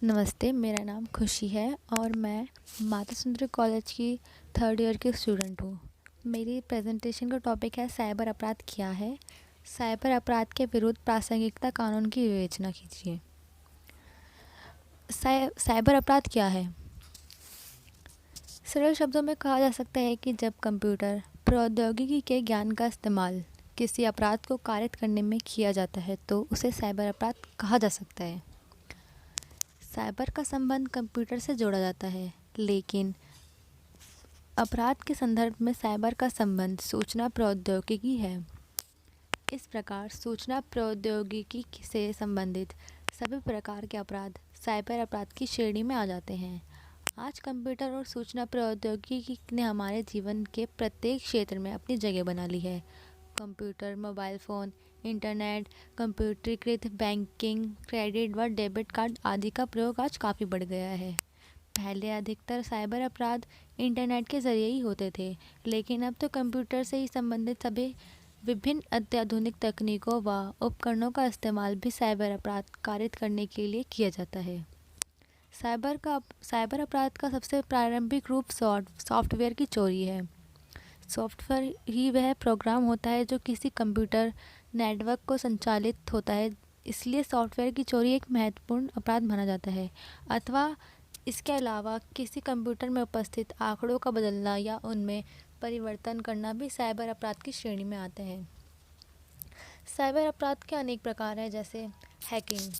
नमस्ते, मेरा नाम खुशी है और मैं माता सुंदरी कॉलेज की थर्ड ईयर की स्टूडेंट हूँ। मेरी प्रेजेंटेशन का टॉपिक है साइबर अपराध क्या है। साइबर अपराध के विरुद्ध प्रासंगिकता कानून की विवेचना कीजिए। साइबर अपराध क्या है? सरल शब्दों में कहा जा सकता है कि जब कंप्यूटर प्रौद्योगिकी के ज्ञान का इस्तेमाल किसी अपराध को कारित करने में किया जाता है तो उसे साइबर अपराध कहा जा सकता है। साइबर का संबंध कंप्यूटर से जोड़ा जाता है, लेकिन अपराध के संदर्भ में साइबर का संबंध सूचना प्रौद्योगिकी है। इस प्रकार सूचना प्रौद्योगिकी से संबंधित सभी प्रकार के अपराध साइबर अपराध की श्रेणी में आ जाते हैं। आज कंप्यूटर और सूचना प्रौद्योगिकी ने हमारे जीवन के प्रत्येक क्षेत्र में अपनी जगह बना ली है। कंप्यूटर, मोबाइल फ़ोन, इंटरनेट, कंप्यूटरीकृत बैंकिंग, क्रेडिट व डेबिट कार्ड आदि का प्रयोग आज काफ़ी बढ़ गया है। पहले अधिकतर साइबर अपराध इंटरनेट के ज़रिए ही होते थे, लेकिन अब तो कंप्यूटर से ही संबंधित सभी विभिन्न अत्याधुनिक तकनीकों व उपकरणों का इस्तेमाल भी साइबर अपराध कारित करने के लिए किया जाता है। साइबर अपराध का सबसे प्रारंभिक रूप सॉफ्टवेयर की चोरी है। सॉफ्टवेयर ही वह प्रोग्राम होता है जो किसी कंप्यूटर नेटवर्क को संचालित होता है, इसलिए सॉफ्टवेयर की चोरी एक महत्वपूर्ण अपराध माना जाता है। अथवा इसके अलावा किसी कंप्यूटर में उपस्थित आंकड़ों का बदलना या उनमें परिवर्तन करना भी साइबर अपराध की श्रेणी में आते हैं। साइबर अपराध के अनेक प्रकार हैं, जैसे हैकिंग।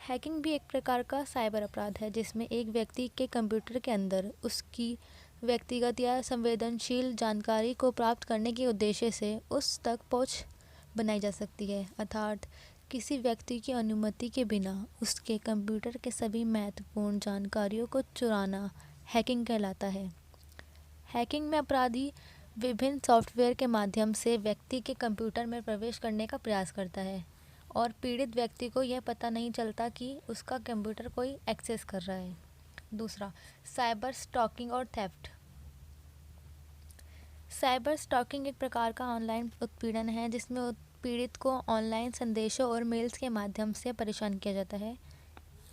हैकिंग भी एक प्रकार का साइबर अपराध है जिसमें एक व्यक्ति के कंप्यूटर के अंदर उसकी व्यक्तिगत या संवेदनशील जानकारी को प्राप्त करने के उद्देश्य से उस तक पहुंच बनाई जा सकती है, अर्थात किसी व्यक्ति की अनुमति के बिना उसके कंप्यूटर के सभी महत्वपूर्ण जानकारियों को चुराना हैकिंग कहलाता है। हैकिंग में अपराधी विभिन्न सॉफ्टवेयर के माध्यम से व्यक्ति के कंप्यूटर में प्रवेश करने का प्रयास करता है और पीड़ित व्यक्ति को यह पता नहीं चलता कि उसका कंप्यूटर कोई एक्सेस कर रहा है। दूसरा, साइबर स्टॉकिंग और थेफ्ट। साइबर स्टॉकिंग एक प्रकार का ऑनलाइन उत्पीड़न है जिसमें पीड़ित को ऑनलाइन संदेशों और मेल्स के माध्यम से परेशान किया जाता है।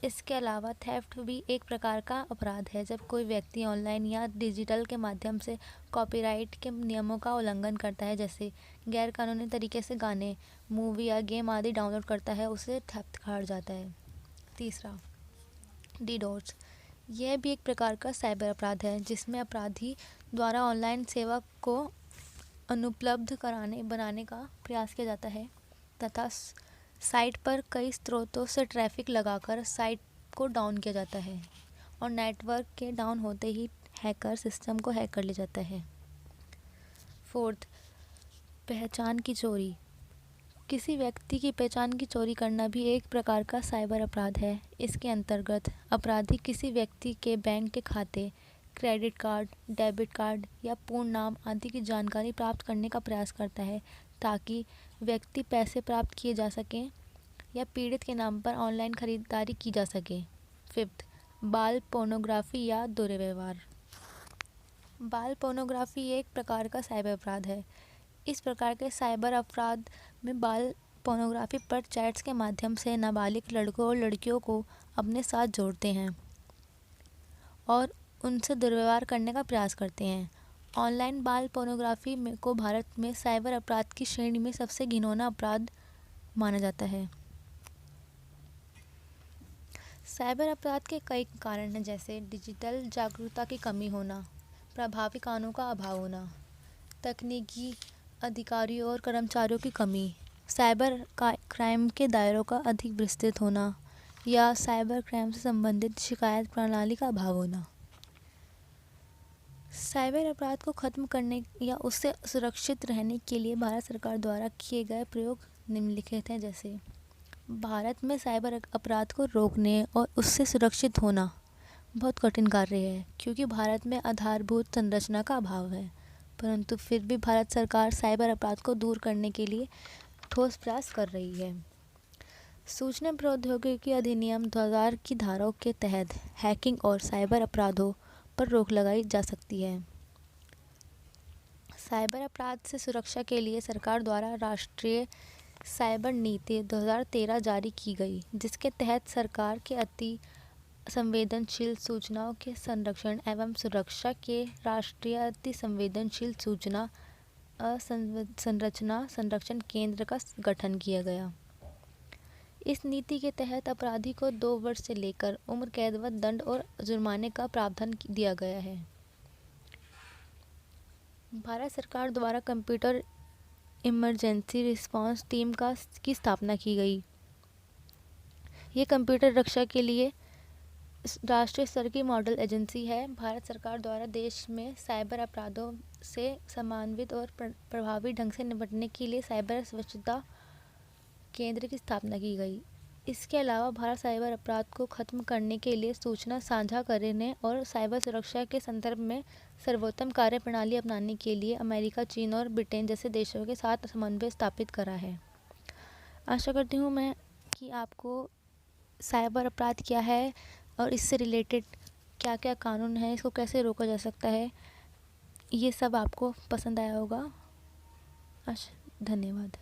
इसके अलावा थेफ्ट भी एक प्रकार का अपराध है जब कोई व्यक्ति ऑनलाइन या डिजिटल के माध्यम से कॉपीराइट के नियमों का उल्लंघन करता है, जैसे गैरकानूनी तरीके से गाने, मूवी या गेम आदि डाउनलोड करता है, उसे थेफ्ट कहा जाता है। तीसरा, डीडोस। यह भी एक प्रकार का साइबर अपराध है जिसमें अपराधी द्वारा ऑनलाइन सेवा को अनुपलब्ध बनाने का प्रयास किया जाता है तथा साइट पर कई स्रोतों से ट्रैफिक लगाकर साइट को डाउन किया जाता है और नेटवर्क के डाउन होते ही हैकर सिस्टम को हैक कर लिया जाता है। फोर्थ, पहचान की चोरी। किसी व्यक्ति की पहचान की चोरी करना भी एक प्रकार का साइबर अपराध है। इसके अंतर्गत अपराधी किसी व्यक्ति के बैंक के खाते, क्रेडिट कार्ड, डेबिट कार्ड या पूर्ण नाम आदि की जानकारी प्राप्त करने का प्रयास करता है ताकि व्यक्ति पैसे प्राप्त किए जा सकें या पीड़ित के नाम पर ऑनलाइन खरीदारी की जा सके। फिफ्थ, बाल पोर्नोग्राफी या दुर्व्यवहार। बाल पोर्नोग्राफी एक प्रकार का साइबर अपराध है। इस प्रकार के साइबर अपराध में बाल पोर्नोग्राफी पर चैट्स के माध्यम से नाबालिग लड़कों और लड़कियों को अपने साथ जोड़ते हैं और उनसे दुर्व्यवहार करने का प्रयास करते हैं। ऑनलाइन बाल पोर्नोग्राफी को भारत में साइबर अपराध की श्रेणी में सबसे घिनौना अपराध माना जाता है। साइबर अपराध के कई कारण हैं, जैसे डिजिटल जागरूकता की कमी होना, प्रभावी कानूनों का अभाव होना, तकनीकी अधिकारियों और कर्मचारियों की कमी, साइबर क्राइम के दायरों का अधिक विस्तृत होना या साइबर क्राइम से संबंधित शिकायत प्रणाली का अभाव होना। साइबर अपराध को खत्म करने या उससे सुरक्षित रहने के लिए भारत सरकार द्वारा किए गए प्रयोग निम्नलिखित हैं, जैसे भारत में साइबर अपराध को रोकने और उससे सुरक्षित होना बहुत कठिन कार्य है क्योंकि भारत में आधारभूत संरचना का अभाव है, परंतु फिर भी भारत सरकार साइबर अपराध को दूर करने के लिए ठोस प्रयास कर रही है। सूचना प्रौद्योगिकी अधिनियम 2000 की धाराओं के तहत हैकिंग और साइबर अपराधों पर रोक लगाई जा सकती है। साइबर अपराध से सुरक्षा के लिए सरकार द्वारा राष्ट्रीय साइबर नीति 2013 जारी की गई, जिसके तहत सरकार के अति संवेदनशील सूचनाओं के संरक्षण एवं सुरक्षा के राष्ट्रीय अति संवेदनशील सूचना संरचना संरक्षण केंद्र का गठन किया गया। इस नीति के तहत अपराधी को 2 वर्ष से लेकर उम्र कैद व दंड और जुर्माने का प्रावधान दिया गया है। भारत सरकार द्वारा कंप्यूटर इमरजेंसी रिस्पांस टीम की स्थापना की गई। ये कंप्यूटर रक्षा के लिए राष्ट्रीय स्तर की मॉडल एजेंसी है। भारत सरकार द्वारा देश में साइबर अपराधों से समन्वित और प्रभावी ढंग से निपटने के लिए साइबर स्वच्छता केंद्र की स्थापना की गई। इसके अलावा भारत साइबर अपराध को खत्म करने के लिए सूचना साझा करने और साइबर सुरक्षा के संदर्भ में सर्वोत्तम कार्यप्रणाली अपनाने के लिए अमेरिका, चीन और ब्रिटेन जैसे देशों के साथ समन्वय स्थापित करा है। आशा करती हूँ मैं कि आपको साइबर अपराध क्या है और इससे रिलेटेड क्या क्या कानून है, इसको कैसे रोका जा सकता है, ये सब आपको पसंद आया होगा। धन्यवाद।